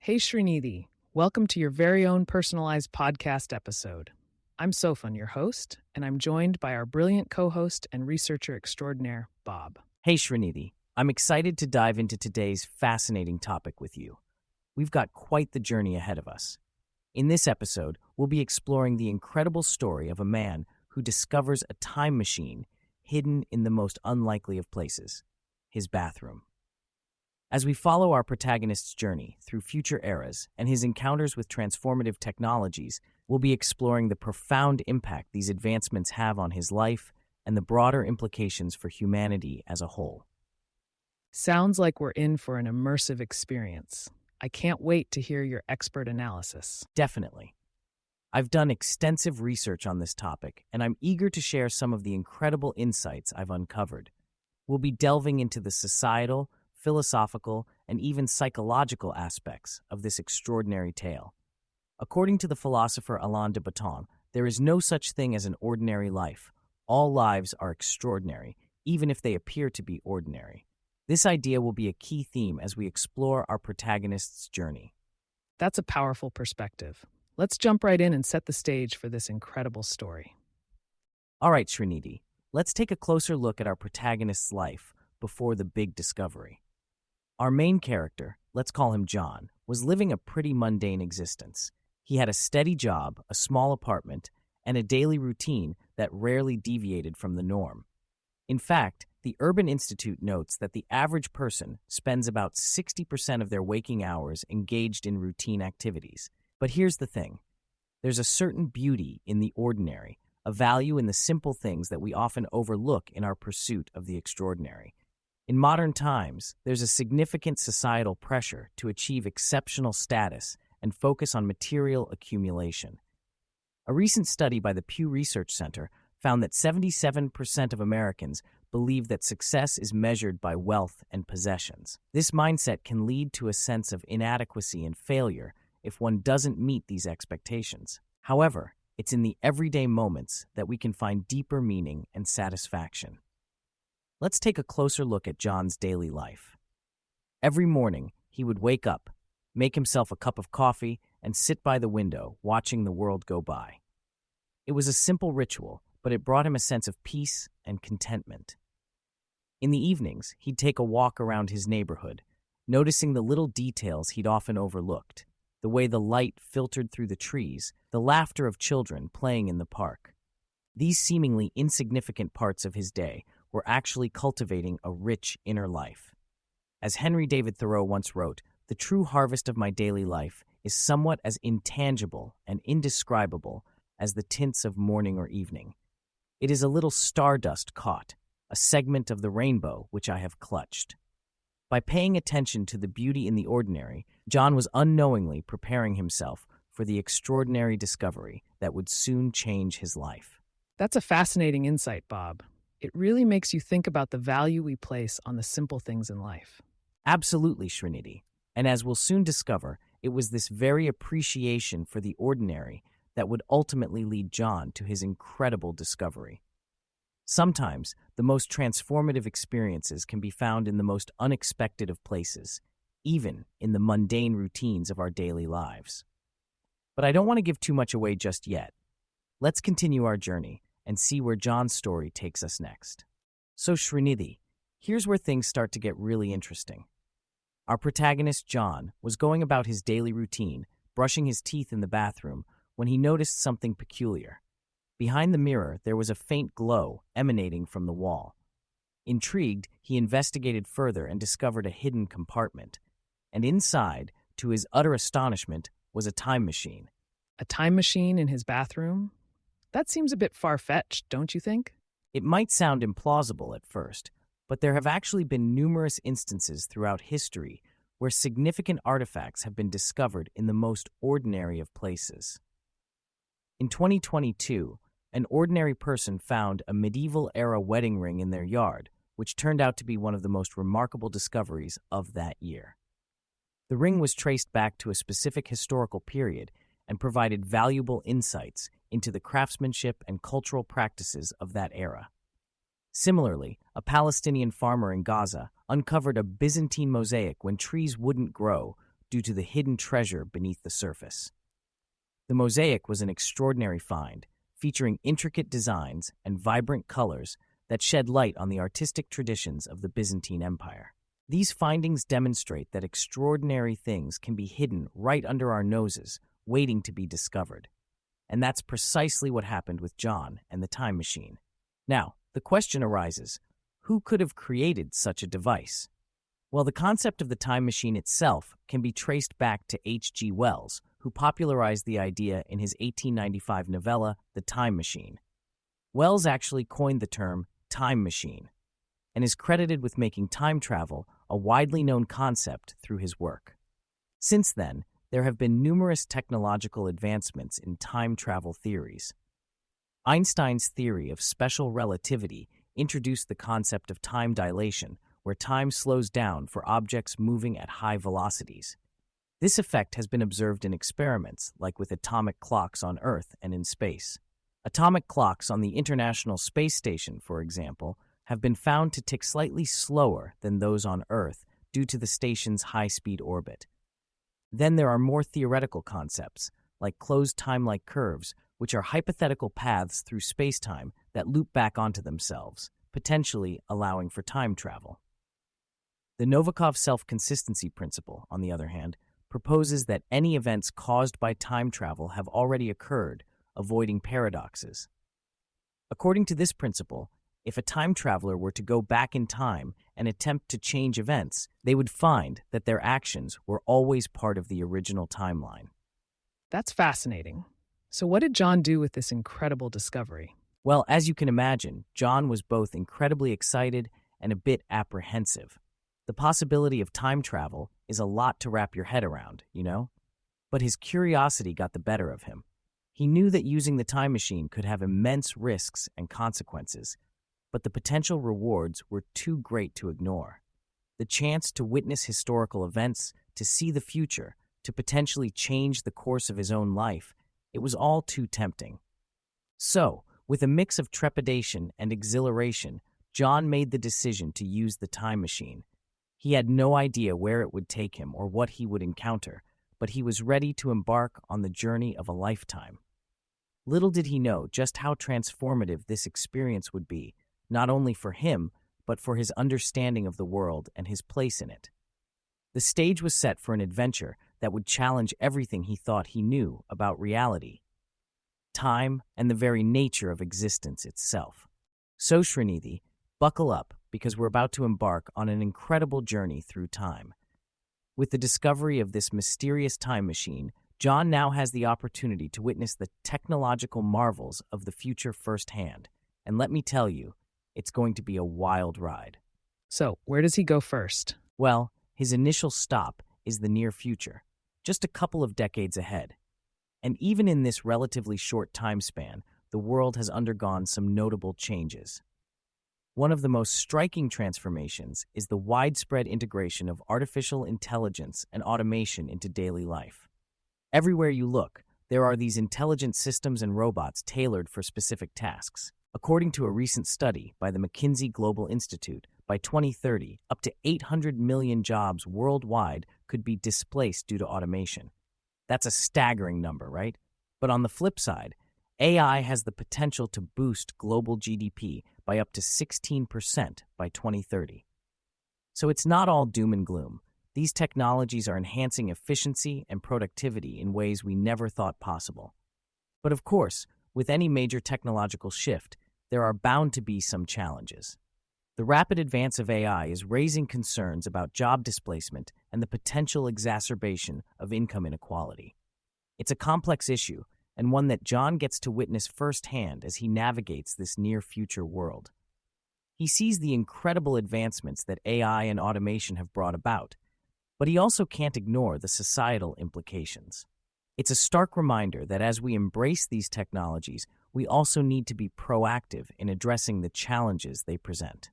Hey Srinidhi, welcome to your very own personalized podcast episode. I'm Sofan, your host, and I'm joined by our brilliant co-host and researcher extraordinaire, Bob. Hey Srinidhi, I'm excited to dive into today's fascinating topic with you. We've got quite the journey ahead of us. In this episode, we'll be exploring the incredible story of a man who discovers a time machine hidden in the most unlikely of places, his bathroom. As we follow our protagonist's journey through future eras and his encounters with transformative technologies, we'll be exploring the profound impact these advancements have on his life and the broader implications for humanity as a whole. Sounds like we're in for an immersive experience. I can't wait to hear your expert analysis. Definitely. I've done extensive research on this topic, and I'm eager to share some of the incredible insights I've uncovered. We'll be delving into the societal, philosophical, and even psychological aspects of this extraordinary tale. According to the philosopher Alain de Botton, there is no such thing as an ordinary life. All lives are extraordinary, even if they appear to be ordinary. This idea will be a key theme as we explore our protagonist's journey. That's a powerful perspective. Let's jump right in and set the stage for this incredible story. All right, Srinidhi, let's take a closer look at our protagonist's life before the big discovery. Our main character, let's call him John, was living a pretty mundane existence. He had a steady job, a small apartment, and a daily routine that rarely deviated from the norm. In fact, the Urban Institute notes that the average person spends about 60% of their waking hours engaged in routine activities. But here's the thing. There's a certain beauty in the ordinary, a value in the simple things that we often overlook in our pursuit of the extraordinary. In modern times, there's a significant societal pressure to achieve exceptional status and focus on material accumulation. A recent study by the Pew Research Center found that 77% of Americans believe that success is measured by wealth and possessions. This mindset can lead to a sense of inadequacy and failure if one doesn't meet these expectations. However, it's in the everyday moments that we can find deeper meaning and satisfaction. Let's take a closer look at John's daily life. Every morning, he would wake up, make himself a cup of coffee, and sit by the window, watching the world go by. It was a simple ritual, but it brought him a sense of peace and contentment. In the evenings, he'd take a walk around his neighborhood, noticing the little details he'd often overlooked, the way the light filtered through the trees, the laughter of children playing in the park. These seemingly insignificant parts of his day were actually cultivating a rich inner life. As Henry David Thoreau once wrote, "The true harvest of my daily life is somewhat as intangible and indescribable as the tints of morning or evening. It is a little stardust caught, a segment of the rainbow which I have clutched." By paying attention to the beauty in the ordinary, John was unknowingly preparing himself for the extraordinary discovery that would soon change his life. That's a fascinating insight, Bob. It really makes you think about the value we place on the simple things in life. Absolutely, Srinidhi. And as we'll soon discover, it was this very appreciation for the ordinary that would ultimately lead John to his incredible discovery. Sometimes, the most transformative experiences can be found in the most unexpected of places, even in the mundane routines of our daily lives. But I don't want to give too much away just yet. Let's continue our journey and see where John's story takes us next. So, Srinidhi, here's where things start to get really interesting. Our protagonist, John, was going about his daily routine, brushing his teeth in the bathroom, when he noticed something peculiar. Behind the mirror, there was a faint glow emanating from the wall. Intrigued, he investigated further and discovered a hidden compartment. And inside, to his utter astonishment, was a time machine. A time machine in his bathroom? That seems a bit far-fetched, don't you think? It might sound implausible at first, but there have actually been numerous instances throughout history where significant artifacts have been discovered in the most ordinary of places. In 2022, an ordinary person found a medieval-era wedding ring in their yard, which turned out to be one of the most remarkable discoveries of that year. The ring was traced back to a specific historical period and provided valuable insights into the craftsmanship and cultural practices of that era. Similarly, a Palestinian farmer in Gaza uncovered a Byzantine mosaic when trees wouldn't grow due to the hidden treasure beneath the surface. The mosaic was an extraordinary find, featuring intricate designs and vibrant colors that shed light on the artistic traditions of the Byzantine Empire. These findings demonstrate that extraordinary things can be hidden right under our noses, waiting to be discovered. And that's precisely what happened with John and the time machine. Now, the question arises, who could have created such a device? Well, the concept of the time machine itself can be traced back to H.G. Wells, who popularized the idea in his 1895 novella, The Time Machine. Wells actually coined the term time machine and is credited with making time travel a widely known concept through his work. Since then, there have been numerous technological advancements in time travel theories. Einstein's theory of special relativity introduced the concept of time dilation, where time slows down for objects moving at high velocities. This effect has been observed in experiments, like with atomic clocks on Earth and in space. Atomic clocks on the International Space Station, for example, have been found to tick slightly slower than those on Earth due to the station's high-speed orbit. Then there are more theoretical concepts, like closed time-like curves, which are hypothetical paths through spacetime that loop back onto themselves, potentially allowing for time travel. The Novikov self-consistency principle, on the other hand, proposes that any events caused by time travel have already occurred, avoiding paradoxes. According to this principle, if a time traveler were to go back in time and attempt to change events, they would find that their actions were always part of the original timeline. That's fascinating. So what did John do with this incredible discovery? Well, as you can imagine, John was both incredibly excited and a bit apprehensive. The possibility of time travel is a lot to wrap your head around, you know? But his curiosity got the better of him. He knew that using the time machine could have immense risks and consequences, but the potential rewards were too great to ignore. The chance to witness historical events, to see the future, to potentially change the course of his own life, it was all too tempting. So, with a mix of trepidation and exhilaration, John made the decision to use the time machine. He had no idea where it would take him or what he would encounter, but he was ready to embark on the journey of a lifetime. Little did he know just how transformative this experience would be, not only for him, but for his understanding of the world and his place in it. The stage was set for an adventure that would challenge everything he thought he knew about reality, time, and the very nature of existence itself. So, Srinidhi, buckle up, because we're about to embark on an incredible journey through time. With the discovery of this mysterious time machine, John now has the opportunity to witness the technological marvels of the future firsthand. And let me tell you, it's going to be a wild ride. So, where does he go first? Well, his initial stop is the near future, just a couple of decades ahead. And even in this relatively short time span, the world has undergone some notable changes. One of the most striking transformations is the widespread integration of artificial intelligence and automation into daily life. Everywhere you look, there are these intelligent systems and robots tailored for specific tasks. According to a recent study by the McKinsey Global Institute, by 2030, up to 800 million jobs worldwide could be displaced due to automation. That's a staggering number, right? But on the flip side, AI has the potential to boost global GDP by up to 16% by 2030. So it's not all doom and gloom. These technologies are enhancing efficiency and productivity in ways we never thought possible. But of course, with any major technological shift, there are bound to be some challenges. The rapid advance of AI is raising concerns about job displacement and the potential exacerbation of income inequality. It's a complex issue, and one that John gets to witness firsthand as he navigates this near-future world. He sees the incredible advancements that AI and automation have brought about, but he also can't ignore the societal implications. It's a stark reminder that as we embrace these technologies, we also need to be proactive in addressing the challenges they present.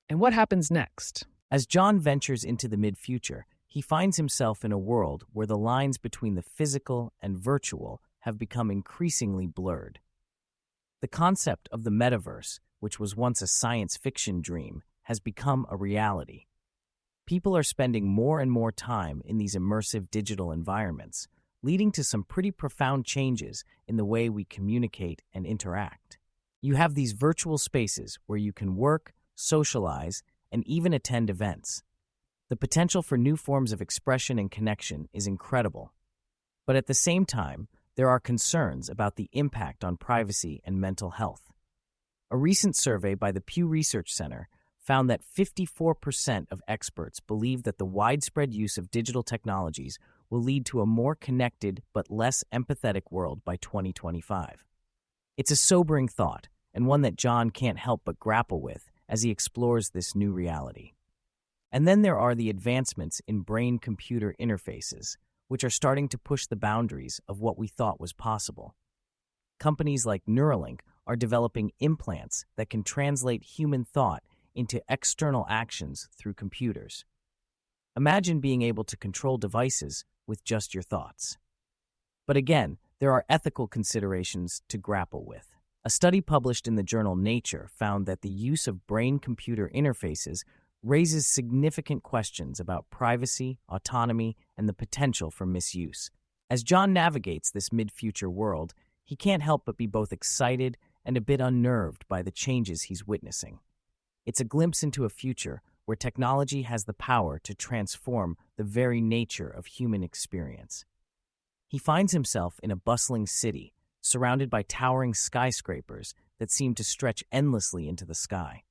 And what happens next? As John ventures into the mid-future, he finds himself in a world where the lines between the physical and virtual have become increasingly blurred. The concept of the metaverse, which was once a science fiction dream, has become a reality. People are spending more and more time in these immersive digital environments, leading to some pretty profound changes in the way we communicate and interact. You have these virtual spaces where you can work, socialize, and even attend events. The potential for new forms of expression and connection is incredible. But at the same time, there are concerns about the impact on privacy and mental health. A recent survey by the Pew Research Center found that 54% of experts believe that the widespread use of digital technologies will lead to a more connected but less empathetic world by 2025. It's a sobering thought, and one that John can't help but grapple with as he explores this new reality. And then there are the advancements in brain-computer interfaces, which are starting to push the boundaries of what we thought was possible. Companies like Neuralink are developing implants that can translate human thought into external actions through computers. Imagine being able to control devices with just your thoughts. But again, there are ethical considerations to grapple with. A study published in the journal Nature found that the use of brain-computer interfaces raises significant questions about privacy, autonomy, and the potential for misuse. As John navigates this mid-future world, he can't help but be both excited and a bit unnerved by the changes he's witnessing. It's a glimpse into a future where technology has the power to transform the very nature of human experience. He finds himself in a bustling city, surrounded by towering skyscrapers that seem to stretch endlessly into the sky.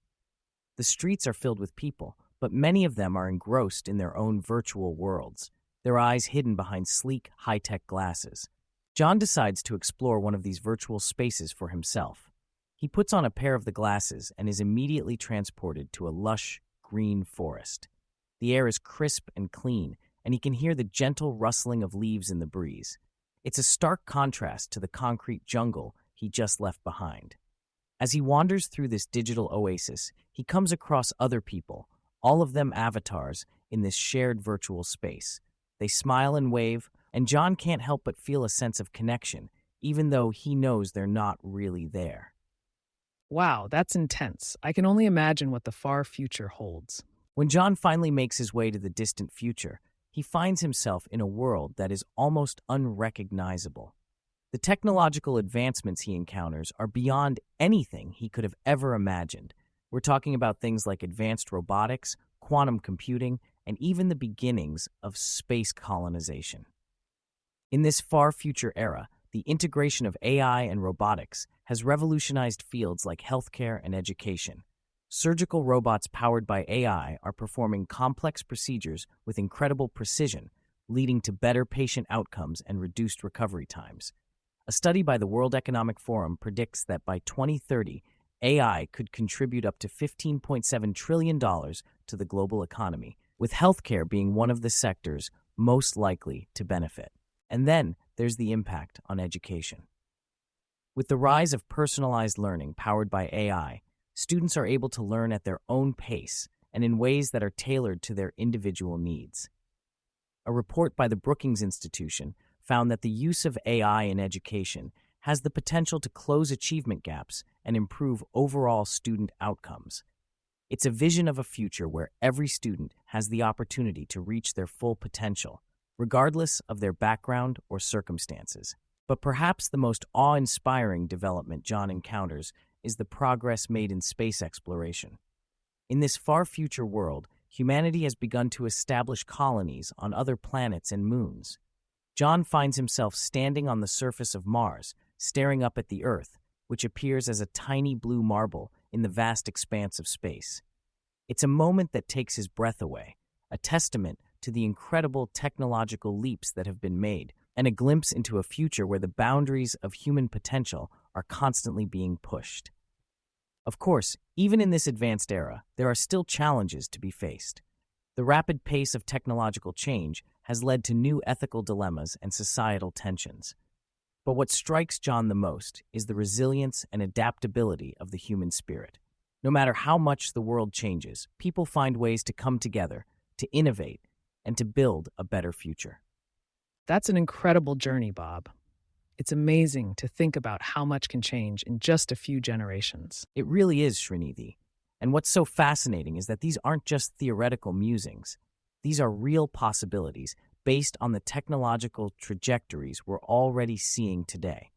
The streets are filled with people, but many of them are engrossed in their own virtual worlds, their eyes hidden behind sleek, high-tech glasses. John decides to explore one of these virtual spaces for himself. He puts on a pair of the glasses and is immediately transported to a lush, green forest. The air is crisp and clean, and he can hear the gentle rustling of leaves in the breeze. It's a stark contrast to the concrete jungle he just left behind. As he wanders through this digital oasis, he comes across other people, all of them avatars in this shared virtual space. They smile and wave, and John can't help but feel a sense of connection, even though he knows they're not really there. Wow, that's intense. I can only imagine what the far future holds. When John finally makes his way to the distant future, he finds himself in a world that is almost unrecognizable. The technological advancements he encounters are beyond anything he could have ever imagined. We're talking about things like advanced robotics, quantum computing, and even the beginnings of space colonization. In this far future era, the integration of AI and robotics has revolutionized fields like healthcare and education. Surgical robots powered by AI are performing complex procedures with incredible precision, leading to better patient outcomes and reduced recovery times. A study by the World Economic Forum predicts that by 2030, AI could contribute up to $15.7 trillion to the global economy, with healthcare being one of the sectors most likely to benefit. And then there's the impact on education. With the rise of personalized learning powered by AI, students are able to learn at their own pace and in ways that are tailored to their individual needs. A report by the Brookings Institution found that the use of AI in education has the potential to close achievement gaps and improve overall student outcomes. It's a vision of a future where every student has the opportunity to reach their full potential, regardless of their background or circumstances. But perhaps the most awe-inspiring development John encounters is the progress made in space exploration. In this far future world, humanity has begun to establish colonies on other planets and moons. John finds himself standing on the surface of Mars, staring up at the Earth, which appears as a tiny blue marble in the vast expanse of space. It's a moment that takes his breath away, a testament to the incredible technological leaps that have been made, and a glimpse into a future where the boundaries of human potential are constantly being pushed. Of course, even in this advanced era, there are still challenges to be faced. The rapid pace of technological change has led to new ethical dilemmas and societal tensions. But what strikes John the most is the resilience and adaptability of the human spirit. No matter how much the world changes, people find ways to come together, to innovate, and to build a better future. That's an incredible journey, Bob. It's amazing to think about how much can change in just a few generations. It really is, Srinidhi. And what's so fascinating is that these aren't just theoretical musings. These are real possibilities based on the technological trajectories we're already seeing today.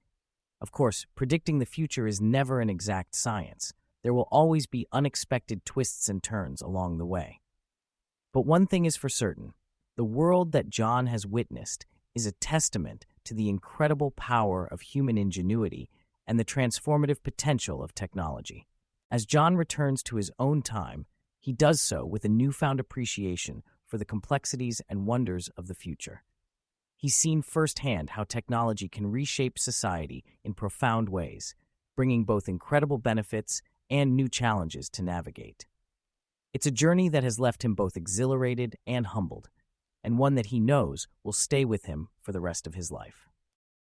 Of course, predicting the future is never an exact science. There will always be unexpected twists and turns along the way. But one thing is for certain, the world that John has witnessed is a testament to the incredible power of human ingenuity and the transformative potential of technology. As John returns to his own time, he does so with a newfound appreciation for the complexities and wonders of the future. He's seen firsthand how technology can reshape society in profound ways, bringing both incredible benefits and new challenges to navigate. It's a journey that has left him both exhilarated and humbled, and one that he knows will stay with him for the rest of his life.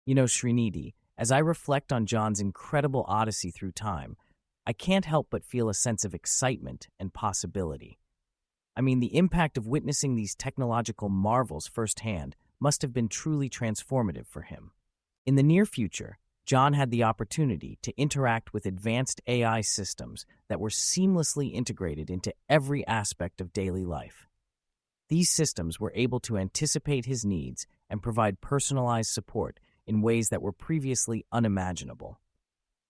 You know, Srinidhi, as I reflect on John's incredible odyssey through time, I can't help but feel a sense of excitement and possibility. I mean, the impact of witnessing these technological marvels firsthand must have been truly transformative for him. In the near future, John had the opportunity to interact with advanced AI systems that were seamlessly integrated into every aspect of daily life. These systems were able to anticipate his needs and provide personalized support in ways that were previously unimaginable.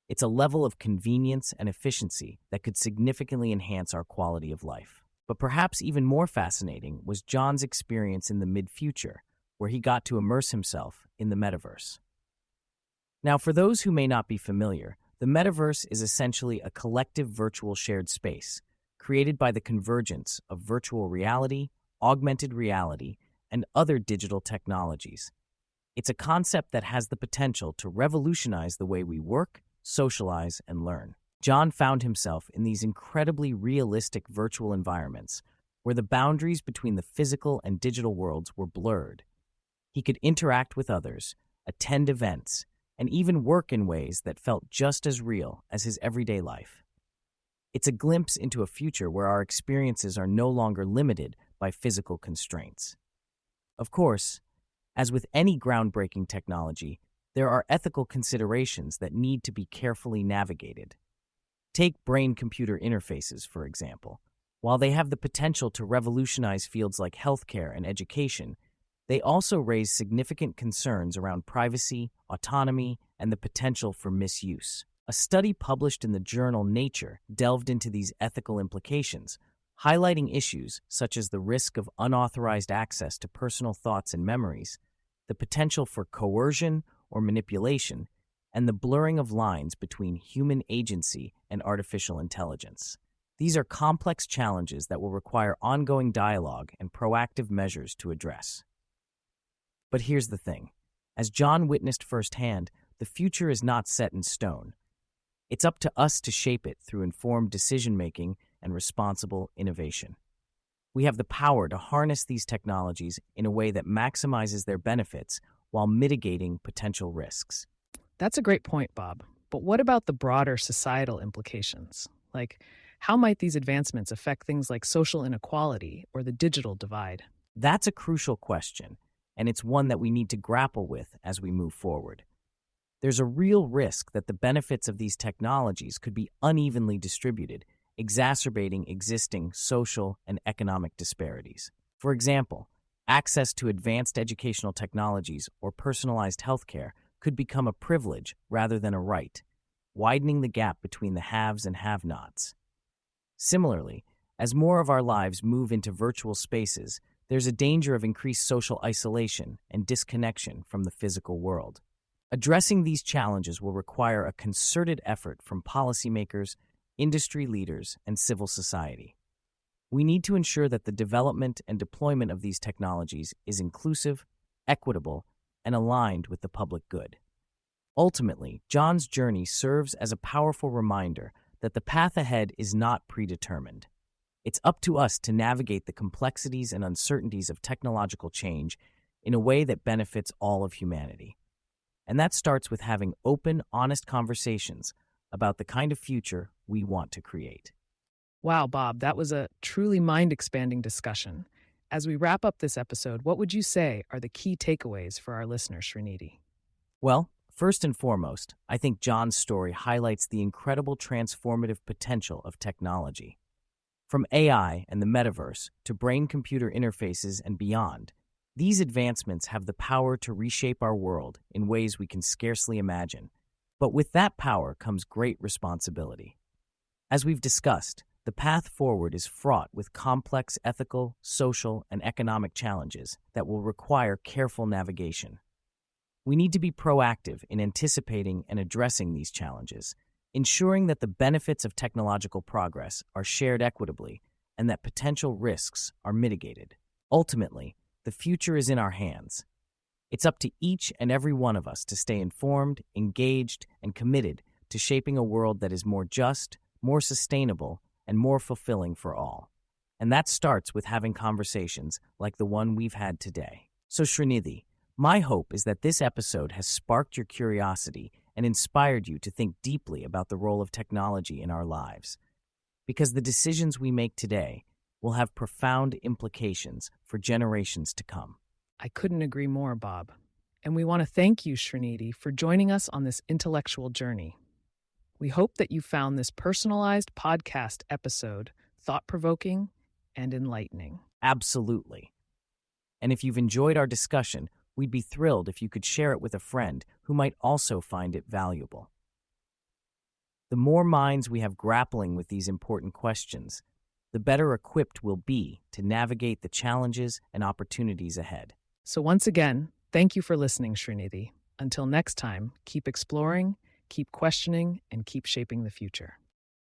It's a level of convenience and efficiency that could significantly enhance our quality of life. But perhaps even more fascinating was John's experience in the mid-future, where he got to immerse himself in the metaverse. Now, for those who may not be familiar, the metaverse is essentially a collective virtual shared space created by the convergence of virtual reality, augmented reality, and other digital technologies. It's a concept that has the potential to revolutionize the way we work, socialize, and learn. John found himself in these incredibly realistic virtual environments where the boundaries between the physical and digital worlds were blurred. He could interact with others, attend events, and even work in ways that felt just as real as his everyday life. It's a glimpse into a future where our experiences are no longer limited by physical constraints. Of course, as with any groundbreaking technology, there are ethical considerations that need to be carefully navigated. Take brain-computer interfaces, for example. While they have the potential to revolutionize fields like healthcare and education, they also raise significant concerns around privacy, autonomy, and the potential for misuse. A study published in the journal Nature delved into these ethical implications, highlighting issues such as the risk of unauthorized access to personal thoughts and memories, the potential for coercion or manipulation, and the blurring of lines between human agency and artificial intelligence. These are complex challenges that will require ongoing dialogue and proactive measures to address. But here's the thing. As John witnessed firsthand, the future is not set in stone. It's up to us to shape it through informed decision-making and responsible innovation. We have the power to harness these technologies in a way that maximizes their benefits while mitigating potential risks. That's a great point, Bob. But what about the broader societal implications? Like, how might these advancements affect things like social inequality or the digital divide? That's a crucial question, and it's one that we need to grapple with as we move forward. There's a real risk that the benefits of these technologies could be unevenly distributed, exacerbating existing social and economic disparities. For example, access to advanced educational technologies or personalized healthcare could become a privilege rather than a right, widening the gap between the haves and have-nots. Similarly, as more of our lives move into virtual spaces, there's a danger of increased social isolation and disconnection from the physical world. Addressing these challenges will require a concerted effort from policymakers, industry leaders, and civil society. We need to ensure that the development and deployment of these technologies is inclusive, equitable, and aligned with the public good. Ultimately, John's journey serves as a powerful reminder that the path ahead is not predetermined. It's up to us to navigate the complexities and uncertainties of technological change in a way that benefits all of humanity. And that starts with having open, honest conversations about the kind of future we want to create. Wow, Bob, that was a truly mind-expanding discussion. As we wrap up this episode, what would you say are the key takeaways for our listeners, Srinidhi? Well, First and foremost, I think John's story highlights the incredible transformative potential of technology. From AI and the metaverse to brain-computer interfaces and beyond, these advancements have the power to reshape our world in ways we can scarcely imagine. But with that power comes great responsibility. As we've discussed, the path forward is fraught with complex ethical, social, and economic challenges that will require careful navigation. We need to be proactive in anticipating and addressing these challenges, ensuring that the benefits of technological progress are shared equitably and that potential risks are mitigated. Ultimately, the future is in our hands. It's up to each and every one of us to stay informed, engaged, and committed to shaping a world that is more just, more sustainable, and more fulfilling for all. And that starts with having conversations like the one we've had today. So Srinidhi, my hope is that this episode has sparked your curiosity and inspired you to think deeply about the role of technology in our lives. Because the decisions we make today will have profound implications for generations to come. I couldn't agree more, Bob. And we want to thank you, Srinidhi, for joining us on this intellectual journey. We hope that you found this personalized podcast episode thought-provoking and enlightening. Absolutely. And if you've enjoyed our discussion, we'd be thrilled if you could share it with a friend who might also find it valuable. The more minds we have grappling with these important questions, the better equipped we'll be to navigate the challenges and opportunities ahead. So once again, thank you for listening, Srinidhi. Until next time, keep exploring, keep questioning, and keep shaping the future.